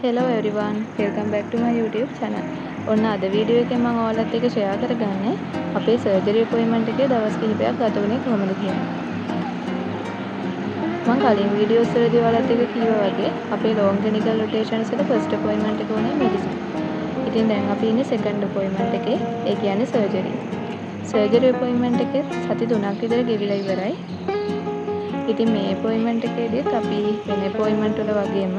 Hello everyone, welcome back to my YouTube channel. ඔන්න අද video එකෙන් මම ඔයාලත් එක්ක ෂෙයා කරගන්නේ අපේ සර්ජරි අපොයින්ට්මන්ට් එකේ දවස් කිහිපයක් ගත වුණේ කොහොමද කියලා. මම කලින් වීඩියෝස් වලදී ඔයාලත් එක්ක කිව්වා වගේ අපේ long clinical rotations වල first appointment එක උනේ medicine. ඉතින් දැන් අපි ඉන්නේ second appointment එකේ, ඒ කියන්නේ surgery. surgery appointment එකේ සති 3ක් විතර ගෙවිලා ඉවරයි. ඉතින් මේ අපොයින්ට්මන්ට් එකේදීත් අපි වෙන අපොයින්ට්මන්ට් වල වගේම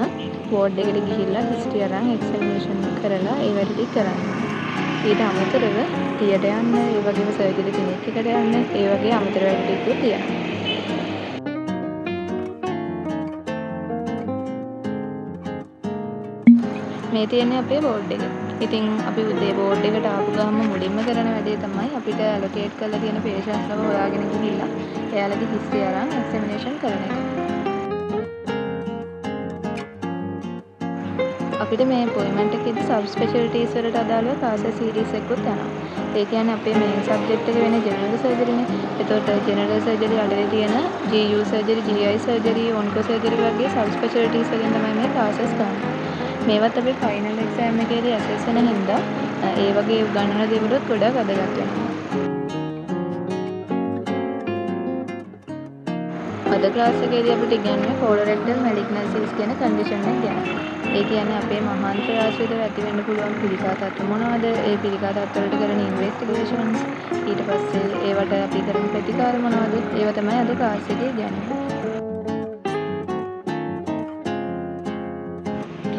වෝඩ් එකට ගිහිල්ලා හිස්ටරි අරන් එක්සැමිනේෂන් කරලා ඒ වැඩ ටික කරන්නේ. ඊට අමතරව තියට යන්න, ඒ වගේම සර්ජරි ක්ලිනික් එකට යන්න, ඒ වගේ අමතර වැඩ ටිකකුත් තියෙනවා. මේ තියෙන්නේ අපේ වෝඩ් එක. ඉතින් අපි උදේ වෝඩ් එකට ආපු ගමන් මුලින්ම කරන වැඩේ තමයි අපිට ඇලොකේට් කරලා තියෙන පේෂන්ට්ස්ලව හොයාගෙන ගිහිල්ලා එයාලගේ හිස්ටරි අරන් එක්සැමිනේෂන් කරන එක. අපිට මේ අපොයින්ට්මන්ට් එකේදී සබ් ස්පෙෂැලිටිස් වලට අදාළව ක්ලාසස් සීරීස් එකකුත් යනවා. ඒ කියන්නේ අපේ මේන් සබ්ජෙක්ට් එක වෙන්නේ ජෙනරල් සර්ජරිනේ. එතකොට ජෙනරල් සර්ජරි අඩේ තියෙන GU surgery, GI surgery, onco surgery වගේ සබ් ස්පෙෂැලිටිස් වලින් තමයි මේ ක්ලාසස් ගන්න. මේවත් අපේ ෆයිනල් එක්සෑම් එකේදී ඇසෙස් වෙන හින්දා ඒ වගේ උගන්වන දේවලුත් ගොඩක් වැදගත් වෙනවා. අද ක්ලාස් එකේදී අපිට ඉගෙනන්නේ colorectal malignancies කියන කන්ඩිෂන් එක ගැන. ඒ කියන්නේ අපේ මහාන්තර ආශ්‍රිතව ඇති වෙන්න පුළුවන් පිළිකා තත්ත්ව මොනවද? ඒ පිළිකා තත්ත්ව වලට කරන ඉන්වෙස්ටිගේෂන්ස්, ඊට පස්සේ ඒවට අපි කරන ප්‍රතිකාර මොනවද? ඒවා තමයි අද ක්ලාස් එකේ ඉගෙනන්නේ.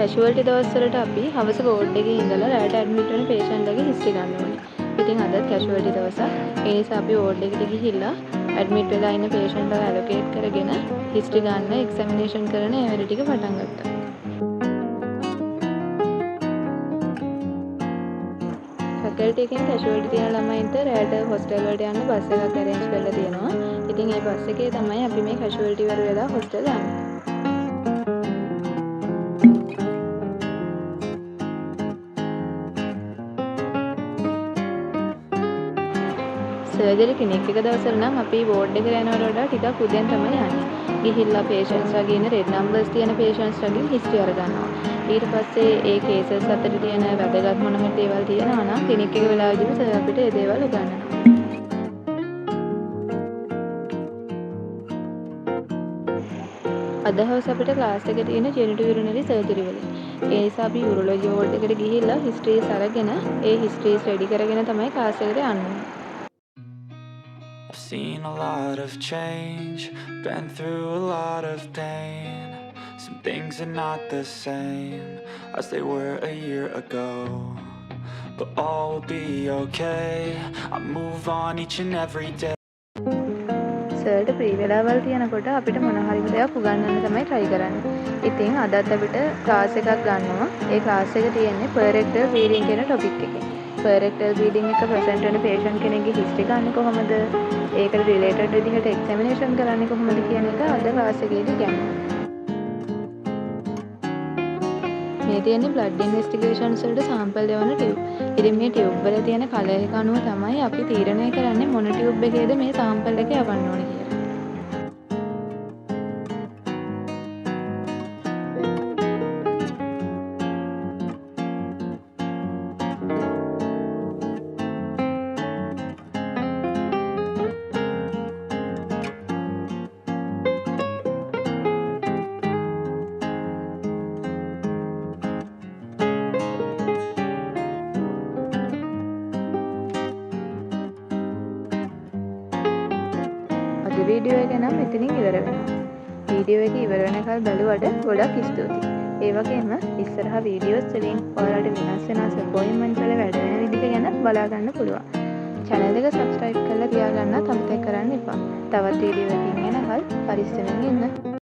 කැෂුවල්ටි දවස්වලට අපි හවස වෝඩ් එකේ ඉඳලා රැට ඇඩ්මිට් වෙන පේෂන්ට්ලගේ හිස්ටරි ගන්න ඕනේ. ඉතින් අදත් කැෂුවල්ටි දවසක්. ඒ නිසා අපි වෝඩ් එකට ගිහිල්ලා ඇඩ්මිට් වෙලා ඉන්න පේෂන්ට්ලව ඇලොකේට් කරගෙන හිස්ටරි ගන්න, එක්සැමිනේෂන් කරන ඒ වැඩ ටික පටන් ගත්තා. ෆැකල්ටි එකෙන් කැෂුවල්ටි තියෙන ළමයින්ට රැට හොස්ටල් වලට යන්න බස් එකක් අරේන්ජ් කරලා තියෙනවා. ඉතින් ඒ බස් එකේ තමයි අපි මේ කැෂුවල්ටි වල වෙලා හොස්ටල් යන්නේ. සර්ජරි ක්ලිනික් එක දවසල නම් අපි වෝඩ් එකට යනවට වඩා ටිකක් උදෙන් තමයි යන්නේ. ගිහිල්ලා පේෂන්ට්ස් ලාගේ ඉන්න රෙඩ් නම්බර්ස් තියෙන පේෂන්ට්ස් ලාගෙන් හිස්ටරි අරගන්නවා. ඊට පස්සේ ඒ කේසස් අතර තියෙන වැදගත් මොන හරි දේවල් තියෙනවා නම් ක්ලිනික් එක වෙලාවදීම සර් අපිට ඒ දේවල් උගන්වනවා. අද හවස අපිට ක්ලාස් එකේ තියෙන ජෙනිටෝ යුරිනරි සර්ජරි වලින්. ඒ නිසා අපි යුරොලොජි වෝඩ් එකට ගිහිල්ලා හිස්ටරිස් අරගෙන ඒ හිස්ටරිස් රෙඩි කරගෙන තමයි ක්ලාස් එකට යන්නේ. I've seen a lot of change, been through a lot of pain. Some things are not the same as they were a year ago, but all will be okay. I move on each and every day. සර්ට ප්‍රී වෙලාවල් තියනකොට අපිට මොන හරි දෙයක් උගන්වන්න තමයි try කරන්නේ. ඉතින් අදත් අපිට ක්ලාස් එකක් ගන්නවා. ඒ ක්ලාස් එක තියෙන්නේ per-rectal bleeding කියන topic එකේ. per-rectal bleeding එක present වෙන patient කෙනෙක්ගේ history ගන්න කොහොමද? ඒකට related විදිහට examination කරන්නේ කොහොමද කියන එක අද ක්ලාස් එකේදී ගන්නවා. මේ තියෙන්නේ blood investigations වලට sample දෙවන tube. ඉතින් මේ tube වල තියෙන color එක අනුව තමයි අපි තීරණය කරන්නේ මොන tube එකේද මේ sample එක යවන්න ඕනේ කියලා. වීඩියෝ එක නම් මෙතනින් ඉවර වෙනවා. වීඩියෝ එක ඉවර වෙනකල් බලුවට ගොඩක් ස්තුතියි. ඒ වගේම ඉස්සරහ වීඩියෝස් වලින් ඔයාලට වෙනස් වෙනස් අපොයින්ට්මන්ට් වල වැඩ වෙන විදිහ ගැන බලා ගන්න පුළුවන්. channel එක subscribe කරලා තියාගන්නත් අමතක කරන්න එපා. තවත් වීඩියෝ එකකින් එනකල් පරිස්සමෙන් ඉන්න.